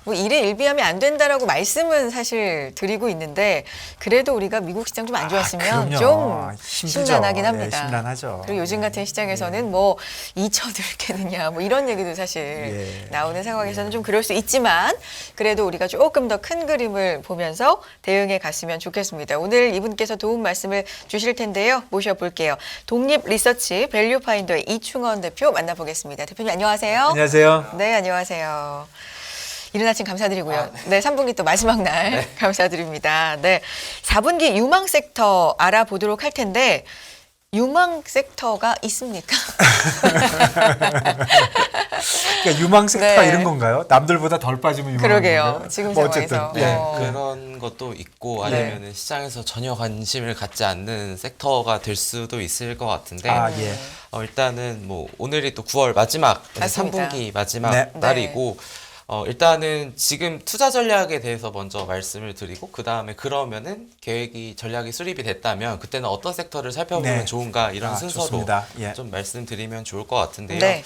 뭐 일에 일비하면 안 된다라고 말씀은 사실 드리고 있는데 그래도 우리가 미국 시장 좀 안 좋았으면 좀 힘들죠. 심란하긴 예, 합니다. 심란하죠. 그리고 요즘 같은 시장에서는 예. 뭐 2천을 깨느냐 뭐 이런 얘기도 사실 예. 나오는 상황에서는 좀 그럴 수 있지만 그래도 우리가 조금 더 큰 그림을 보면서 대응해 갔으면 좋겠습니다. 오늘 이분께서 도움 말씀을 주실 텐데요. 모셔볼게요. 독립리서치 밸류파인더의 이충원 대표 만나보겠습니다. 대표님 안녕하세요. 안녕하세요. 네, 안녕하세요. 이른 아침 감사드리고요. 네, 3분기 또 마지막 날 감사드립니다. 네, 4분기 유망 섹터 알아보도록 할 텐데 유망 섹터가 있습니까? 그러니까 유망 섹터 네. 이런 건가요? 남들보다 덜 빠지면 유망한 그러게요. 건가요? 지금 뭐 상황에서. 어쨌든, 예. 그런 것도 있고 아니면은 시장에서 전혀 관심을 갖지 않는 섹터가 될 수도 있을 것 같은데 아, 예. 일단은 뭐 오늘이 또 9월 마지막 맞습니다. 3분기 마지막 네. 날이고 일단은 지금 투자 전략에 대해서 먼저 말씀을 드리고 그 다음에 그러면은 전략이 수립이 됐다면 그때는 어떤 섹터를 살펴보면 네. 좋은가 이런 순서로 좋습니다. 예. 좀 말씀드리면 좋을 것 같은데요. 네.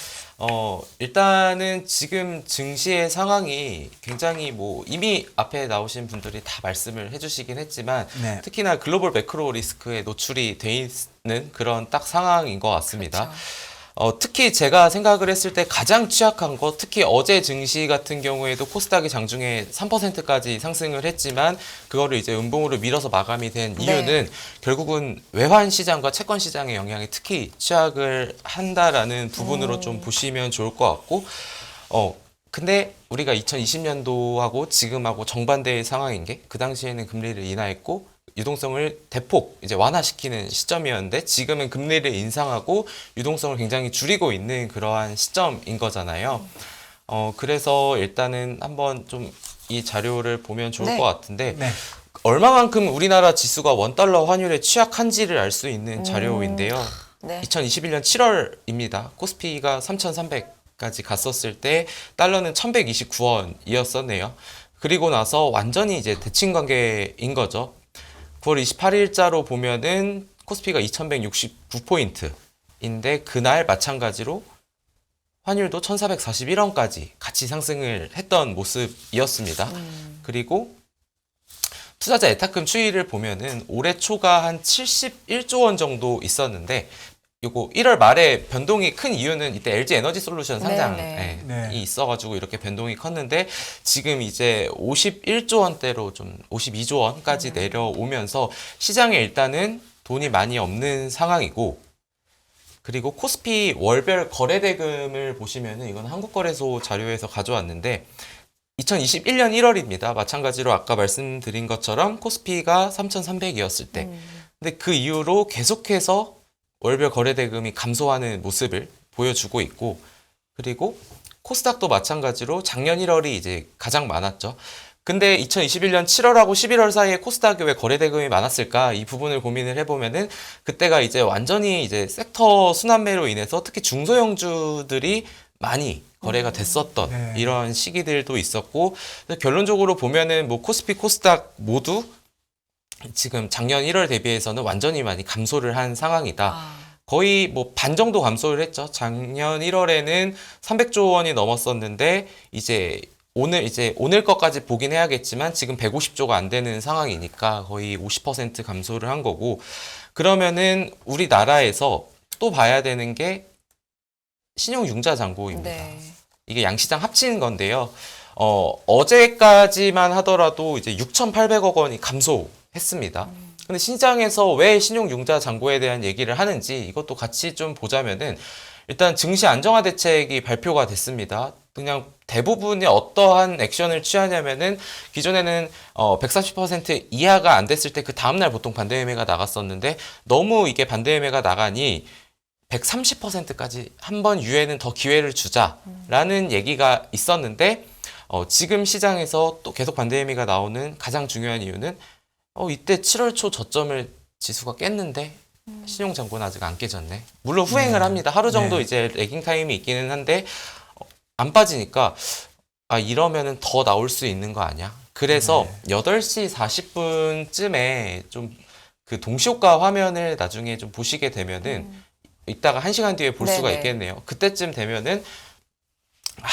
일단은 지금 증시의 상황이 굉장히 뭐 이미 앞에 나오신 분들이 다 말씀을 해주시긴 했지만 네. 특히나 글로벌 매크로 리스크에 노출이 돼 있는 그런 딱 상황인 것 같습니다. 그렇죠. 특히 제가 생각을 했을 때 가장 취약한 거, 특히 어제 증시 같은 경우에도 코스닥이 장중에 3%까지 상승을 했지만 그거를 이제 음봉으로 밀어서 마감이 된 이유는 결국은 외환 시장과 채권 시장의 영향이 특히 취약을 한다라는 부분으로 좀 보시면 좋을 것 같고, 근데 우리가 2020년도하고 지금하고 정반대의 상황인 게 그 당시에는 금리를 인하했고 유동성을 대폭 이제 완화시키는 시점이었는데 지금은 금리를 인상하고 유동성을 굉장히 줄이고 있는 그러한 시점인 거잖아요. 그래서 일단은 한번 좀 이 자료를 보면 좋을 네. 것 같은데 네. 얼마만큼 우리나라 지수가 원달러 환율에 취약한지를 알 수 있는 자료인데요. 네. 2021년 7월입니다. 코스피가 3,300까지 갔었을 때 달러는 1,129원이었었네요. 그리고 나서 완전히 이제 대칭 관계인 거죠. 9월 28일자로 보면은 코스피가 2169포인트인데 그날 마찬가지로 환율도 1441원까지 같이 상승을 했던 모습이었습니다. 그리고 투자자 예탁금 추이를 보면은 올해 초가 한 71조 원 정도 있었는데 요거 1월 말에 변동이 큰 이유는 이때 LG 에너지 솔루션 상장이 네. 네. 이렇게 변동이 컸는데 지금 이제 51조 원대로 좀 52조 원까지 내려오면서 시장에 일단은 돈이 많이 없는 상황이고 그리고 코스피 월별 거래대금을 보시면은 이건 한국거래소 자료에서 가져왔는데 2021년 1월입니다. 마찬가지로 아까 말씀드린 것처럼 코스피가 3,300이었을 때 근데 그 이후로 계속해서 월별 거래대금이 감소하는 모습을 보여주고 있고 그리고 코스닥도 마찬가지로 작년 1월이 이제 가장 많았죠. 근데 2021년 7월하고 11월 사이에 코스닥이 왜 거래대금이 많았을까? 이 부분을 고민을 해보면은 그때가 이제 완전히 이제 섹터 순환매로 인해서 특히 중소형주들이 많이 거래가 됐었던 네. 이런 시기들도 있었고 결론적으로 보면은 뭐 코스피, 코스닥 모두 지금 작년 1월 대비해서는 완전히 많이 감소를 한 상황이다. 거의 뭐 반 정도 감소를 했죠. 작년 1월에는 300조 원이 넘었었는데 오늘 것까지 보긴 해야겠지만 지금 150조가 안 되는 상황이니까 거의 50% 감소를 한 거고 그러면은 우리나라에서 또 봐야 되는 게 신용융자 잔고입니다. 네. 이게 양시장 합치는 건데요. 어제까지만 하더라도 이제 6,800억 원이 감소했습니다. 근데 시장에서 왜 신용융자 잔고에 대한 얘기를 하는지 이것도 같이 좀 보자면은 일단 증시 안정화 대책이 발표가 됐습니다. 그냥 대부분이 어떠한 액션을 취하냐면은 기존에는 130% 이하가 안 됐을 때 그 다음날 보통 반대 매매가 나갔었는데 너무 이게 반대 매매가 나가니 130%까지 한 번 유예는 더 기회를 주자라는 얘기가 있었는데 지금 시장에서 또 계속 반대 매매가 나오는 가장 중요한 이유는 이때 7월 초 저점을 지수가 깼는데 신용잔고는 아직 안 깨졌네. 물론 후행을 합니다. 하루 정도 네. 이제 레깅 타임이 있기는 한데 안 빠지니까 이러면은 더 나올 수 있는 거 아니야? 그래서 8시 40분쯤에 좀 그 동시효과 화면을 나중에 좀 보시게 되면은 이따가 1시간 뒤에 볼 수가 네네. 있겠네요. 그때쯤 되면은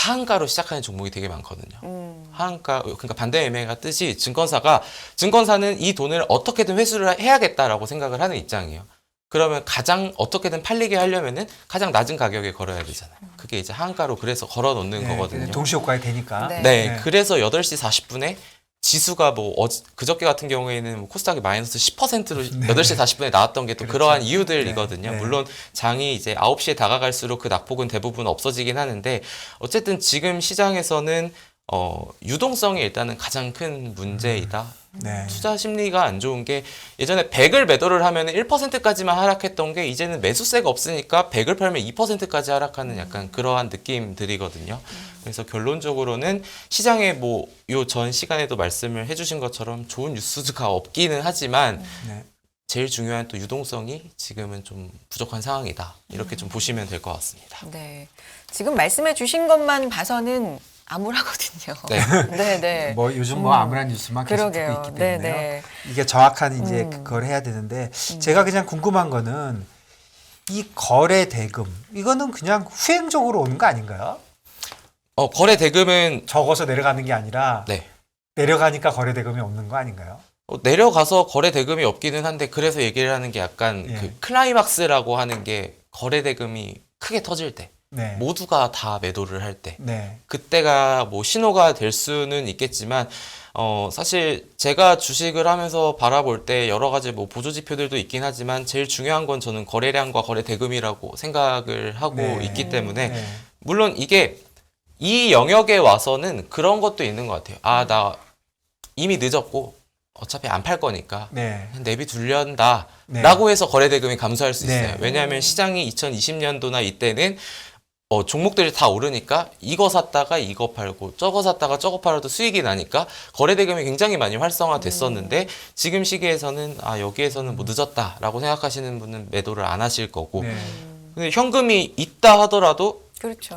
하한가로 시작하는 종목이 되게 많거든요. 하한가, 그러니까 반대 매매가 뜻이 증권사는 이 돈을 어떻게든 회수를 해야겠다라고 생각을 하는 입장이에요. 그러면 가장 어떻게든 팔리게 하려면은 가장 낮은 가격에 걸어야 되잖아요. 그게 이제 하한가로 그래서 걸어 놓는 거거든요. 동시 효과가 되니까. 네. 네, 그래서 8시 40분에 지수가 뭐 그저께 같은 경우에는 뭐 코스닥이 마이너스 10%로 8시 40분에 나왔던 게 또 그렇죠. 그러한 이유들이거든요. 네. 물론 장이 이제 9시에 다가갈수록 그 낙폭은 대부분 없어지긴 하는데 어쨌든 지금 시장에서는 유동성이 일단은 가장 큰 문제이다. 네. 투자 심리가 안 좋은 게 예전에 100을 매도를 하면 1%까지만 하락했던 게 이제는 매수세가 없으니까 100을 팔면 2%까지 하락하는 약간 그러한 느낌들이거든요. 그래서 결론적으로는 시장에 뭐 요 전 시간에도 말씀을 해주신 것처럼 좋은 뉴스가 없기는 하지만 네. 제일 중요한 또 유동성이 지금은 좀 부족한 상황이다. 이렇게 좀 보시면 될 것 같습니다. 네. 지금 말씀해 주신 것만 봐서는 암울하거든요. 네. 네, 네. 뭐 요즘 뭐 암울한 뉴스만 계속 듣고 그러게요. 있기 때문에요. 네, 네. 이게 정확한 이제 그걸 해야 되는데 제가 그냥 궁금한 거는 이 거래 대금 이거는 그냥 후행적으로 오는 거 아닌가요? 거래 대금은 적어서 내려가는 게 아니라 네. 내려가니까 거래 대금이 없는 거 아닌가요? 내려가서 거래 대금이 없기는 한데 그래서 얘기를 하는 게 약간 예. 그 클라이막스라고 하는 게 거래 대금이 크게 터질 때 네. 모두가 다 매도를 할 때 네. 그때가 뭐 신호가 될 수는 있겠지만 사실 제가 주식을 하면서 바라볼 때 여러 가지 뭐 보조 지표들도 있긴 하지만 제일 중요한 건 저는 거래량과 거래 대금이라고 생각을 하고 네. 있기 때문에 네. 물론 이게 이 영역에 와서는 그런 것도 있는 것 같아요. 아, 나 이미 늦었고 어차피 안 팔 거니까 네. 그냥 내비 둘련다 네. 라고 해서 거래 대금이 감소할 수 있어요. 네. 왜냐하면 시장이 2020년도나 이때는 종목들이 다 오르니까 이거 샀다가 이거 팔고 저거 샀다가 저거 팔아도 수익이 나니까 거래 대금이 굉장히 많이 활성화됐었는데 지금 시기에서는 여기에서는 뭐 늦었다라고 생각하시는 분은 매도를 안 하실 거고 네. 근데 현금이 있다 하더라도 그렇죠.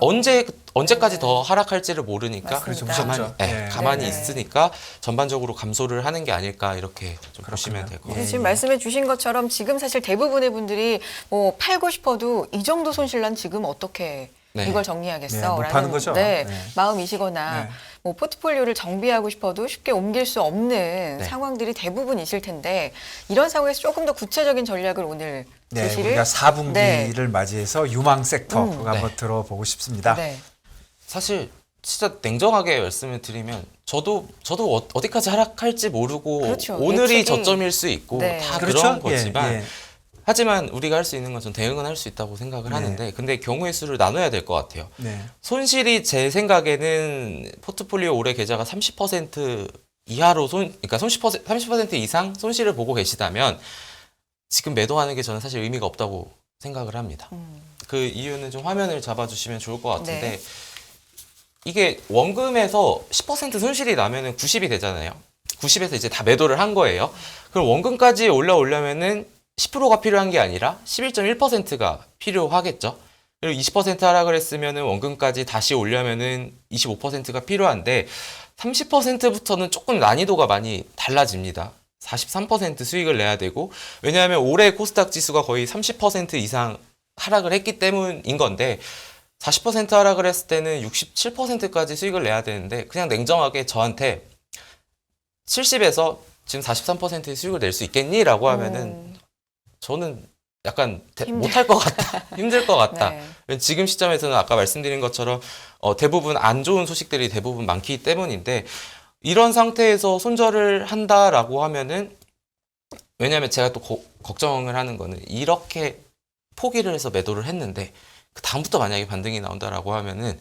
언제까지 더 하락할지를 모르니까 맞습니다. 그렇죠. 가만히, 무섭죠. 네, 네. 가만히 네. 있으니까 전반적으로 감소를 하는 게 아닐까 이렇게 좀 보시면 될 것 네, 같아요. 지금 말씀해 주신 것처럼 지금 사실 대부분의 분들이 뭐 팔고 싶어도 이 정도 손실 난 지금 어떻게 네. 이걸 정리하겠어? 네, 못 라는 파는 거죠. 네, 네. 마음이시거나 네. 뭐 포트폴리오를 정비하고 싶어도 쉽게 옮길 수 없는 네. 상황들이 대부분이실 텐데 이런 상황에서 조금 더 구체적인 전략을 오늘 네, 제시를 우리가 4분기를 네. 맞이해서 유망 섹터 그거 한번 네. 들어보고 싶습니다. 네. 사실 진짜 냉정하게 말씀을 드리면 저도 어디까지 하락할지 모르고 그렇죠. 오늘이 예측이- 저점일 수 있고 네. 다 그렇죠? 그런 거지만 예, 예. 하지만 우리가 할 수 있는 건 전 대응은 할 수 있다고 생각을 네. 하는데 근데 경우의 수를 나눠야 될 것 같아요. 네. 손실이 제 생각에는 포트폴리오 올해 계좌가 30% 이하로 그러니까 30% 이상 손실을 보고 계시다면 지금 매도하는 게 저는 사실 의미가 없다고 생각을 합니다. 그 이유는 좀 화면을 잡아주시면 좋을 것 같은데 네. 이게 원금에서 10% 손실이 나면은 90이 되잖아요. 90에서 이제 다 매도를 한 거예요. 그럼 원금까지 올라오려면은 10%가 필요한 게 아니라 11.1%가 필요하겠죠. 그리고 20% 하락을 했으면은 원금까지 다시 오려면은 25%가 필요한데 30%부터는 조금 난이도가 많이 달라집니다. 43% 수익을 내야 되고 왜냐하면 올해 코스닥 지수가 거의 30% 이상 하락을 했기 때문인 건데 40% 하락을 했을 때는 67%까지 수익을 내야 되는데 그냥 냉정하게 저한테 70에서 지금 43%의 수익을 낼 수 있겠니? 라고 하면은 저는 약간 못할 것 같다. 힘들 것 같다. 네. 지금 시점에서는 아까 말씀드린 것처럼 대부분 안 좋은 소식들이 대부분 많기 때문인데 이런 상태에서 손절을 한다라고 하면은 왜냐하면 제가 또 걱정을 하는 거는 이렇게 포기를 해서 매도를 했는데 그 다음부터 만약에 반등이 나온다라고 하면은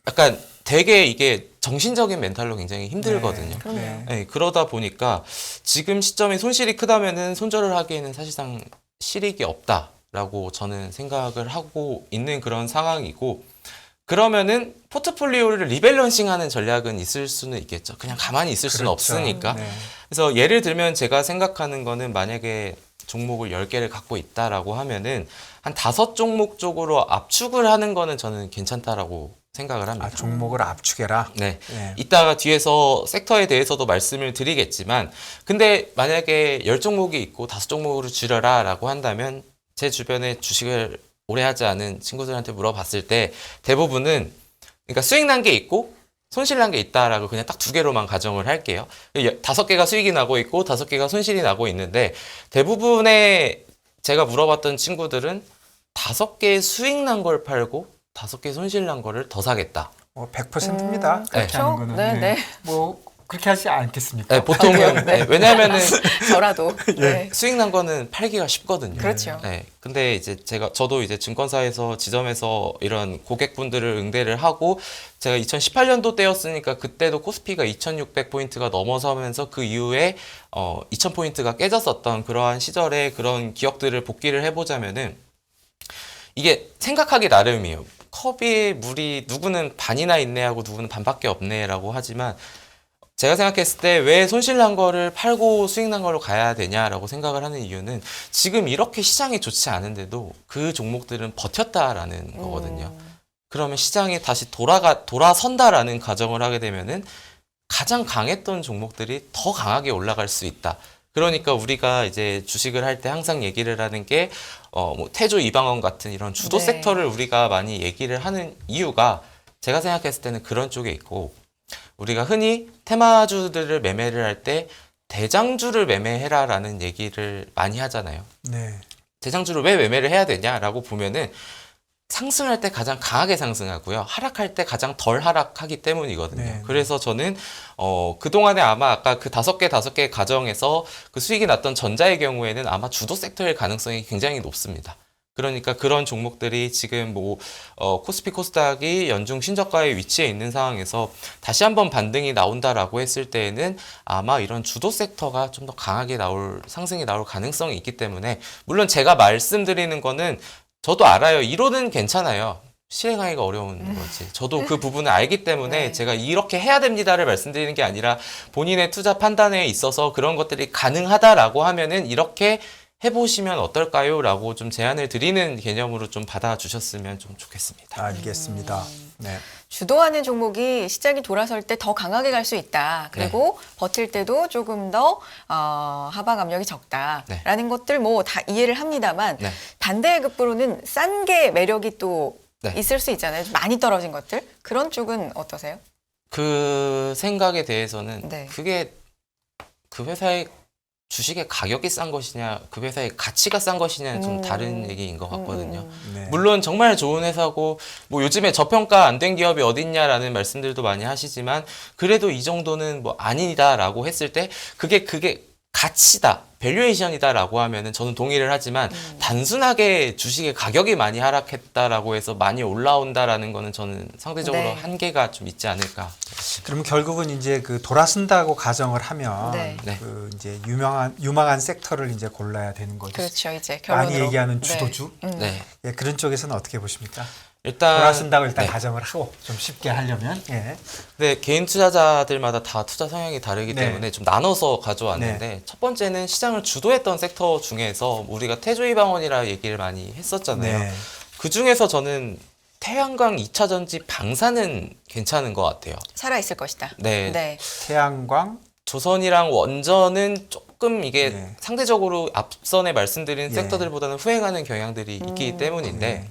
약간 되게 이게 정신적인 멘탈로 굉장히 힘들거든요. 그럼요. 네. 네, 그러다 보니까 지금 시점에 손실이 크다면은 손절을 하기에는 사실상 실익이 없다라고 저는 생각을 하고 있는 그런 상황이고 그러면은 포트폴리오를 리밸런싱하는 전략은 있을 수는 있겠죠. 그냥 가만히 있을 수는 그렇죠. 없으니까. 네. 그래서 예를 들면 제가 생각하는 거는 만약에 종목을 10개를 갖고 있다라고 하면은 한 5종목 쪽으로 압축을 하는 거는 저는 괜찮다라고 생각을 합니다. 종목을 압축해라. 네. 네. 이따가 뒤에서 섹터에 대해서도 말씀을 드리겠지만 근데 만약에 10종목이 있고 5종목으로 줄여라 라고 한다면 제 주변에 주식을 오래 하지 않은 친구들한테 물어봤을 때 대부분은 그러니까 수익 난 게 있고 손실 난 게 있다라고 그냥 딱 두 개로만 가정을 할게요. 5개가 수익이 나고 있고 5개가 손실이 나고 있는데 대부분의 제가 물어봤던 친구들은 5개 수익 난 걸 팔고 5개 손실 난 거를 더 사겠다. 100%입니다. 그렇게 그렇죠? 하는 거는. 네, 네. 뭐 그렇게 하지 않겠습니까? 네, 보통은 네. 왜냐하면은 저라도. 네. 수익 난 거는 팔기가 쉽거든요. 그렇죠. 네. 근데 이제 저도 이제 증권사에서 지점에서 이런 고객분들을 응대를 하고 제가 2018년도 때였으니까 그때도 코스피가 2,600포인트가 넘어서면서 그 이후에 2,000포인트가 깨졌었던 그러한 시절의 그런 기억들을 복기를 해보자면은 이게 생각하기 나름이에요. 컵에 물이 누구는 반이나 있네 하고 누구는 반밖에 없네 라고 하지만 제가 생각했을 때 왜 손실 난 거를 팔고 수익 난 걸로 가야 되냐라고 생각을 하는 이유는 지금 이렇게 시장이 좋지 않은데도 그 종목들은 버텼다라는 거거든요. 그러면 시장이 다시 돌아선다라는 가정을 하게 되면은 가장 강했던 종목들이 더 강하게 올라갈 수 있다. 그러니까 우리가 이제 주식을 할 때 항상 얘기를 하는 게 뭐 태조 이방원 같은 이런 주도 네. 섹터를 우리가 많이 얘기를 하는 이유가 제가 생각했을 때는 그런 쪽에 있고 우리가 흔히 테마주들을 매매를 할 때 대장주를 매매해라라는 얘기를 많이 하잖아요. 네. 대장주를 왜 매매를 해야 되냐라고 보면은 상승할 때 가장 강하게 상승하고요. 하락할 때 가장 덜 하락하기 때문이거든요. 네. 그래서 저는 그동안에 아마 아까 그 5개 가정에서 그 수익이 났던 전자의 경우에는 아마 주도 섹터일 가능성이 굉장히 높습니다. 그러니까 그런 종목들이 지금 뭐 코스피 코스닥이 연중 신저가에 위치해 있는 상황에서 다시 한번 반등이 나온다라고 했을 때에는 아마 이런 주도 섹터가 좀 더 강하게 상승이 나올 가능성이 있기 때문에 물론 제가 말씀드리는 거는 저도 알아요. 이론은 괜찮아요. 실행하기가 어려운 거지. 저도 그 부분을 알기 때문에 네. 제가 이렇게 해야 됩니다를 말씀드리는 게 아니라 본인의 투자 판단에 있어서 그런 것들이 가능하다라고 하면은 이렇게 해보시면 어떨까요? 라고 좀 제안을 드리는 개념으로 좀 받아주셨으면 좀 좋겠습니다. 알겠습니다. 네. 주도하는 종목이 시장이 돌아설 때 더 강하게 갈 수 있다. 그리고 버틸 때도 조금 더 하방 압력이 적다라는 것들 뭐 다 이해를 합니다만 네. 반대의 급부로는 싼 게 매력이 또 네. 있을 수 있잖아요. 많이 떨어진 것들. 그런 쪽은 어떠세요? 그 생각에 대해서는 네. 그게 그 회사의 주식의 가격이 싼 것이냐, 그 회사의 가치가 싼 것이냐는 좀 다른 얘기인 것 같거든요. 네. 물론 정말 좋은 회사고 뭐 요즘에 저평가 안 된 기업이 어딨냐라는 말씀들도 많이 하시지만 그래도 이 정도는 뭐 아니다라고 했을 때 그게 가치다, 밸류에이션이다라고 하면은 저는 동의를 하지만 단순하게 주식의 가격이 많이 하락했다라고 해서 많이 올라온다라는 거는 저는 상대적으로 네. 한계가 좀 있지 않을까. 그러면 결국은 이제 그 돌아선다고 가정을 하면 네. 네. 그 이제 유망한 섹터를 이제 골라야 되는 거죠. 그렇죠. 이제 결론으로. 많이 얘기하는 네. 주도주. 네. 예, 그런 쪽에서는 어떻게 보십니까? 일단 돌아선다고 일단 네. 가정을 하고 좀 쉽게 하려면 예. 네, 개인 투자자들마다 다 투자 성향이 다르기 네. 때문에 좀 나눠서 가져왔는데 첫 번째는 시장을 주도했던 섹터 중에서 우리가 태조이방원이라 얘기를 많이 했었잖아요. 네. 그 중에서 저는 태양광 2차 전지 방사는 괜찮은 것 같아요. 살아 있을 것이다. 네. 네. 태양광 조선이랑 원전은 조금 이게 네. 상대적으로 앞선에 말씀드린 예. 섹터들보다는 후행하는 경향들이 있기 때문인데 네.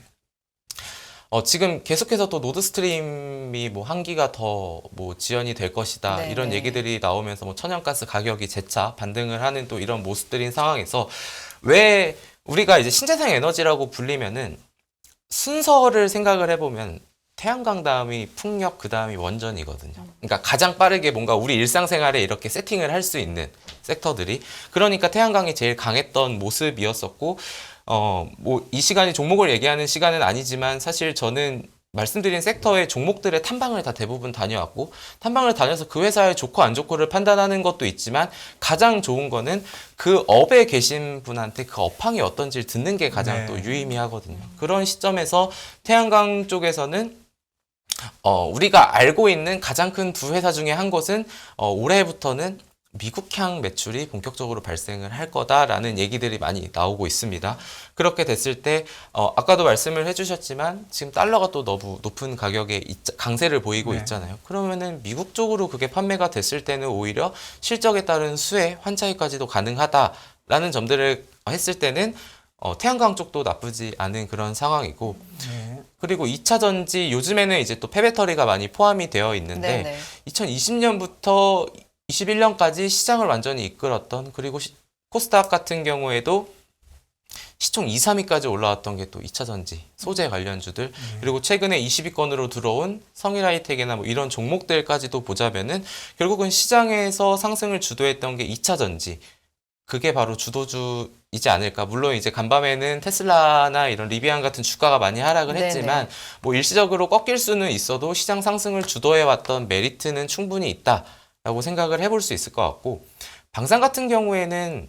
지금 계속해서 또 노드스트림이 뭐 한기가 더 뭐 지연이 될 것이다 네, 이런 네. 얘기들이 나오면서 뭐 천연가스 가격이 재차 반등을 하는 또 이런 모습들인 상황에서 왜 우리가 이제 신재생 에너지라고 불리면은 순서를 생각을 해보면 태양광 다음이 풍력 그 다음이 원전이거든요. 그러니까 가장 빠르게 뭔가 우리 일상생활에 이렇게 세팅을 할 수 있는 섹터들이 그러니까 태양광이 제일 강했던 모습이었었고 뭐 이 시간이 종목을 얘기하는 시간은 아니지만 사실 저는 말씀드린 섹터의 종목들의 탐방을 다 대부분 다녀왔고 탐방을 다녀서 그 회사의 좋고 안 좋고를 판단하는 것도 있지만 가장 좋은 거는 그 업에 계신 분한테 그 업황이 어떤지를 듣는 게 가장 네. 또 유의미하거든요. 그런 시점에서 태양광 쪽에서는 우리가 알고 있는 가장 큰 두 회사 중에 한 곳은 올해부터는 미국향 매출이 본격적으로 발생을 할 거다라는 얘기들이 많이 나오고 있습니다. 그렇게 됐을 때 아까도 말씀을 해주셨지만 지금 달러가 또 너무 높은 가격에 강세를 보이고 네. 있잖아요. 그러면은 미국 쪽으로 그게 판매가 됐을 때는 오히려 실적에 따른 수혜, 환차익까지도 가능하다라는 점들을 했을 때는 태양광 쪽도 나쁘지 않은 그런 상황이고 네. 그리고 2차 전지 요즘에는 이제 또 폐배터리가 많이 포함이 되어 있는데 네네. 2020년부터 21년까지 시장을 완전히 이끌었던 그리고 코스닥 같은 경우에도 시총 2, 3위까지 올라왔던 게 또 2차 전지, 소재 관련주들, 그리고 최근에 20위권으로 들어온 성일하이텍이나 뭐 이런 종목들까지도 보자면은 결국은 시장에서 상승을 주도했던 게 2차 전지. 그게 바로 주도주이지 않을까. 물론 이제 간밤에는 테슬라나 이런 리비안 같은 주가가 많이 하락을 네네. 했지만 뭐 일시적으로 꺾일 수는 있어도 시장 상승을 주도해왔던 메리트는 충분히 있다라고 생각을 해볼 수 있을 것 같고, 방산 같은 경우에는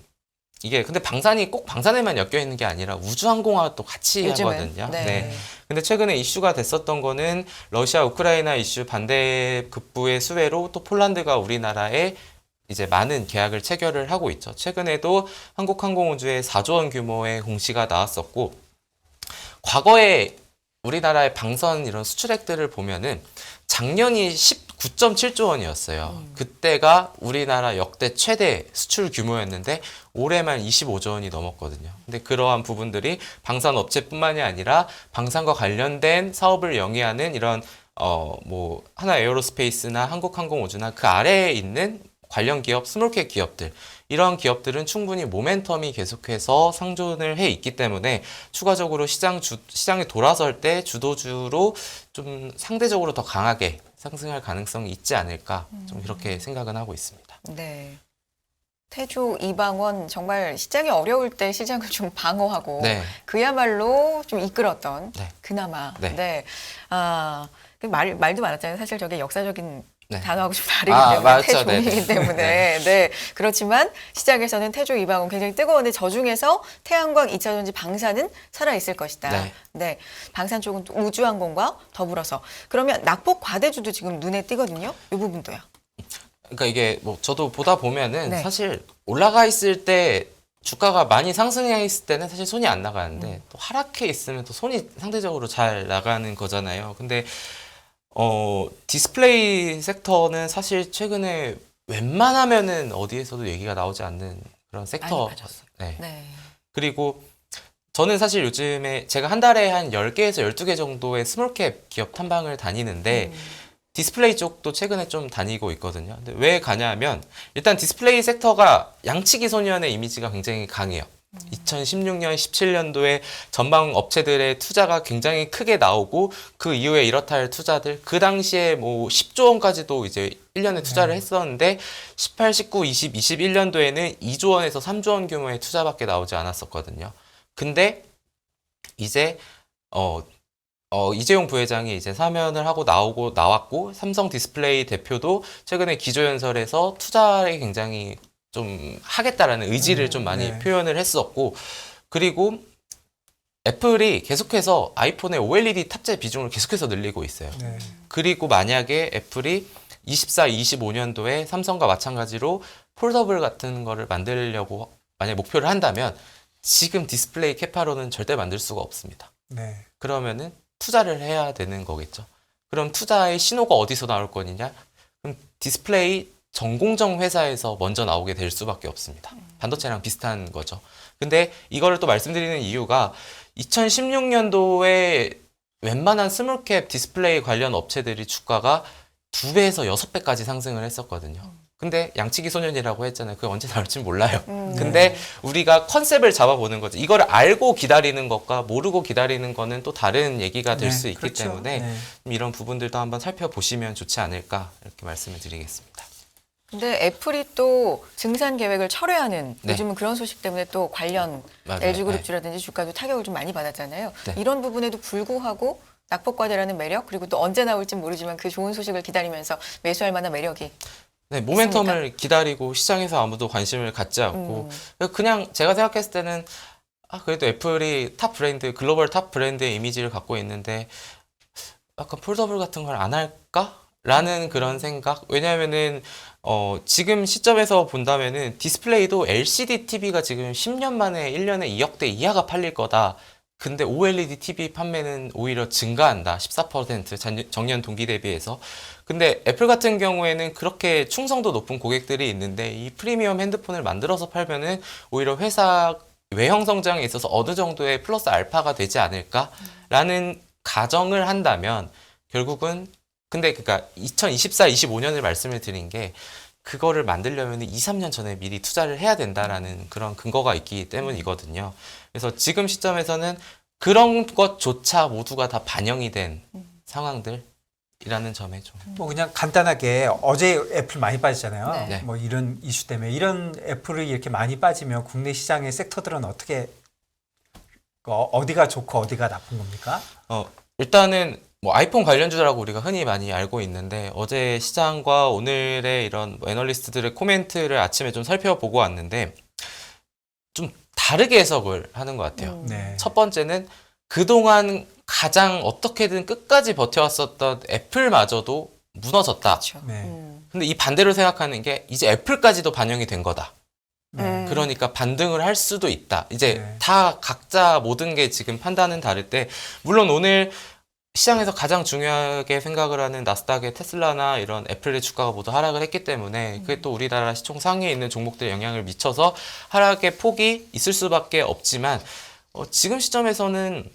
이게 근데 방산이 꼭 방산에만 엮여 있는 게 아니라 우주항공화도 같이 요즘은. 하거든요. 네. 네. 근데 최근에 이슈가 됐었던 거는 러시아 우크라이나 이슈 반대 급부의 수혜로 또 폴란드가 우리나라에 이제 많은 계약을 체결을 하고 있죠. 최근에도 한국항공우주에 4조 원 규모의 공시가 나왔었고, 과거에 우리나라의 방선 이런 수출액들을 보면은 작년이 19.7조 원이었어요. 그때가 우리나라 역대 최대 수출 규모였는데 올해만 25조 원이 넘었거든요. 근데 그러한 부분들이 방산 업체뿐만이 아니라 방산과 관련된 사업을 영위하는 이런 뭐 하나 에어로스페이스나 한국항공우주나 그 아래에 있는 관련 기업, 스몰캡 기업들, 이런 기업들은 충분히 모멘텀이 계속해서 상존을 해 있기 때문에 추가적으로 시장이 돌아설 때 주도주로 좀 상대적으로 더 강하게 상승할 가능성이 있지 않을까, 좀 이렇게 생각은 하고 있습니다. 네. 태조 이방원 정말 시장이 어려울 때 시장을 좀 방어하고 네. 그야말로 좀 이끌었던 네. 그나마 네. 네. 그 말도 많았잖아요. 사실 저게 역사적인 네. 단어하고 좀 다르기 아, 때문에 맞죠. 태조이기 네네. 때문에 네. 그렇지만 시장에서는 태조 이방원 굉장히 뜨거운데 저 중에서 태양광, 2차전지, 방산은 살아 있을 것이다. 네. 네. 방산 쪽은 또 우주항공과 더불어서 그러면 낙폭 과대주도 지금 눈에 띄거든요. 이 부분도요. 그러니까 이게 뭐 저도 보다 보면은 네. 사실 올라가 있을 때 주가가 많이 상승해 있을 때는 사실 손이 안 나가는데 또 하락해 있으면 또 손이 상대적으로 잘 나가는 거잖아요. 근데 디스플레이 섹터는 사실 최근에 웬만하면은 어디에서도 얘기가 나오지 않는 그런 섹터. 많이 빠졌어요. 네. 네. 그리고 저는 사실 요즘에 제가 한 달에 한 10개에서 12개 정도의 스몰캡 기업 탐방을 다니는데 디스플레이 쪽도 최근에 좀 다니고 있거든요. 근데 왜 가냐면 일단 디스플레이 섹터가 양치기 소년의 이미지가 굉장히 강해요. 2016년, 17년도에 전방 업체들의 투자가 굉장히 크게 나오고 그 이후에 이렇다 할 투자들, 그 당시에 뭐 10조 원까지도 이제 1년에 투자를 했었는데 18, 19, 20, 21년도에는 2조 원에서 3조 원 규모의 투자밖에 나오지 않았었거든요. 근데 이제 이재용 부회장이 이제 사면을 하고 나왔고 삼성 디스플레이 대표도 최근에 기조연설에서 투자에 굉장히 좀 하겠다라는 의지를 좀 많이 네. 표현을 했었고, 그리고 애플이 계속해서 아이폰의 OLED 탑재 비중을 계속해서 늘리고 있어요. 네. 그리고 만약에 애플이 24, 25년도에 삼성과 마찬가지로 폴더블 같은 거를 만들려고 만약 목표를 한다면 지금 디스플레이 캐파로는 절대 만들 수가 없습니다. 네. 그러면은 투자를 해야 되는 거겠죠. 그럼 투자의 신호가 어디서 나올 거냐? 그럼 디스플레이 전공정 회사에서 먼저 나오게 될 수밖에 없습니다. 반도체랑 비슷한 거죠. 근데 이거를 또 말씀드리는 이유가 2016년도에 웬만한 스몰캡 디스플레이 관련 업체들이 주가가 2배에서 6배까지 상승을 했었거든요. 근데 양치기 소년이라고 했잖아요. 그게 언제 나올지 몰라요. 근데 우리가 컨셉을 잡아보는 거죠. 이걸 알고 기다리는 것과 모르고 기다리는 거는 또 다른 얘기가 될 네, 수 있기 그렇죠. 때문에 네. 이런 부분들도 한번 살펴보시면 좋지 않을까 이렇게 말씀을 드리겠습니다. 근데 애플이 또 증산 계획을 철회하는 네. 요즘은 그런 소식 때문에 또 관련 맞아요. LG그룹주라든지 주가도 타격을 좀 많이 받았잖아요. 네. 이런 부분에도 불구하고 낙폭과대라는 매력 그리고 또 언제 나올지 모르지만 그 좋은 소식을 기다리면서 매수할 만한 매력이 네, 모멘텀을 기다리고 시장에서 아무도 관심을 갖지 않고 그냥 제가 생각했을 때는 그래도 애플이 탑 브랜드, 글로벌 탑 브랜드의 이미지를 갖고 있는데 약간 폴더블 같은 걸 안 할까? 라는 그런 생각. 왜냐하면은 지금 시점에서 본다면은 디스플레이도 LCD TV가 지금 10년 만에 1년에 2억대 이하가 팔릴 거다. 근데 OLED TV 판매는 오히려 증가한다. 14% 전년 동기 대비해서. 근데 애플 같은 경우에는 그렇게 충성도 높은 고객들이 있는데 이 프리미엄 핸드폰을 만들어서 팔면은 오히려 회사 외형 성장에 있어서 어느 정도의 플러스 알파가 되지 않을까라는 가정을 한다면 결국은 근데 그러니까 2024, 25년을 말씀을 드린 게 그거를 만들려면 2, 3년 전에 미리 투자를 해야 된다라는 그런 근거가 있기 때문이거든요. 그래서 지금 시점에서는 그런 것조차 모두가 다 반영이 된 상황들이라는 점에 좀 뭐 그냥 간단하게 어제 애플 많이 빠지잖아요. 네. 뭐 이런 이슈 때문에 이런 애플이 이렇게 많이 빠지면 국내 시장의 섹터들은 어떻게 어디가 좋고 어디가 나쁜 겁니까? 일단은 뭐 아이폰 관련주라고 우리가 흔히 많이 알고 있는데 어제 시장과 오늘의 이런 뭐 애널리스트들의 코멘트를 아침에 좀 살펴보고 왔는데 좀 다르게 해석을 하는 것 같아요. 네. 첫 번째는 그동안 가장 어떻게든 끝까지 버텨왔었던 애플마저도 무너졌다. 그렇죠. 네. 근데 이 반대로 생각하는 게 이제 애플까지도 반영이 된 거다. 네. 그러니까 반등을 할 수도 있다. 이제 네. 다 각자 모든 게 지금 판단은 다를 때 물론 오늘 시장에서 가장 중요하게 생각을 하는 나스닥의 테슬라나 이런 애플의 주가가 모두 하락을 했기 때문에 그게 또 우리나라 시총 상위에 있는 종목들에 영향을 미쳐서 하락의 폭이 있을 수밖에 없지만 지금 시점에서는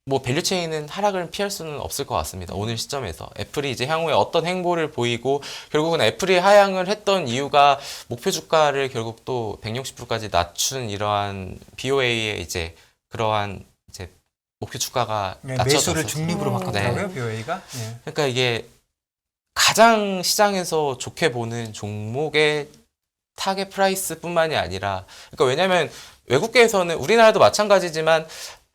뭐 밸류체인은 하락을 피할 수는 없을 것 같습니다. 오늘 시점에서 애플이 이제 향후에 어떤 행보를 보이고 결국은 애플이 하향을 했던 이유가 목표 주가를 결국 또 160불까지 낮춘 이러한 BOA의 이제 그러한 이제 목표 주가가 네, 낮춰졌어요. 매수를 중립으로 바꿨더라고요, 네. BOA가. 네. 그러니까 이게 가장 시장에서 좋게 보는 종목의 타겟 프라이스뿐만이 아니라 그러니까 왜냐하면 외국계에서는 우리나라도 마찬가지지만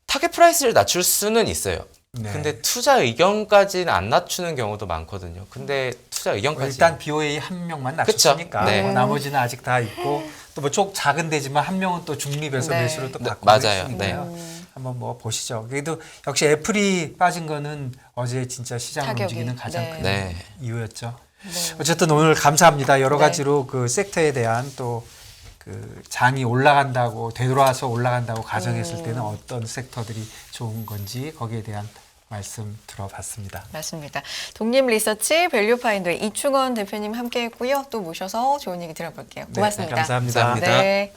타겟 프라이스를 낮출 수는 있어요. 네. 근데 투자 의견까지는 안 낮추는 경우도 많거든요. 근데 투자 의견까지 일단 BOA 한 명만 그쵸. 낮췄으니까 네. 뭐 나머지는 아직 다 있고 또 뭐 쪽 작은 데지만 한 명은 또 중립해서 네. 매수를 또 네, 바꾸고 맞아요. 있으니까요. 한번 뭐 보시죠. 그래도 역시 애플이 빠진 거는 어제 진짜 시장을 타격이. 움직이는 가장 네. 큰 네. 이유였죠. 네. 어쨌든 오늘 감사합니다. 여러 네. 가지로 그 섹터에 대한 또 그 장이 올라간다고 되돌아서 올라간다고 가정했을 때는 어떤 섹터들이 좋은 건지 거기에 대한 말씀 들어봤습니다. 맞습니다. 독립리서치 밸류파인더의 이충원 대표님 함께했고요. 또 모셔서 좋은 얘기 들어볼게요. 고맙습니다. 네, 감사합니다. 감사합니다. 네.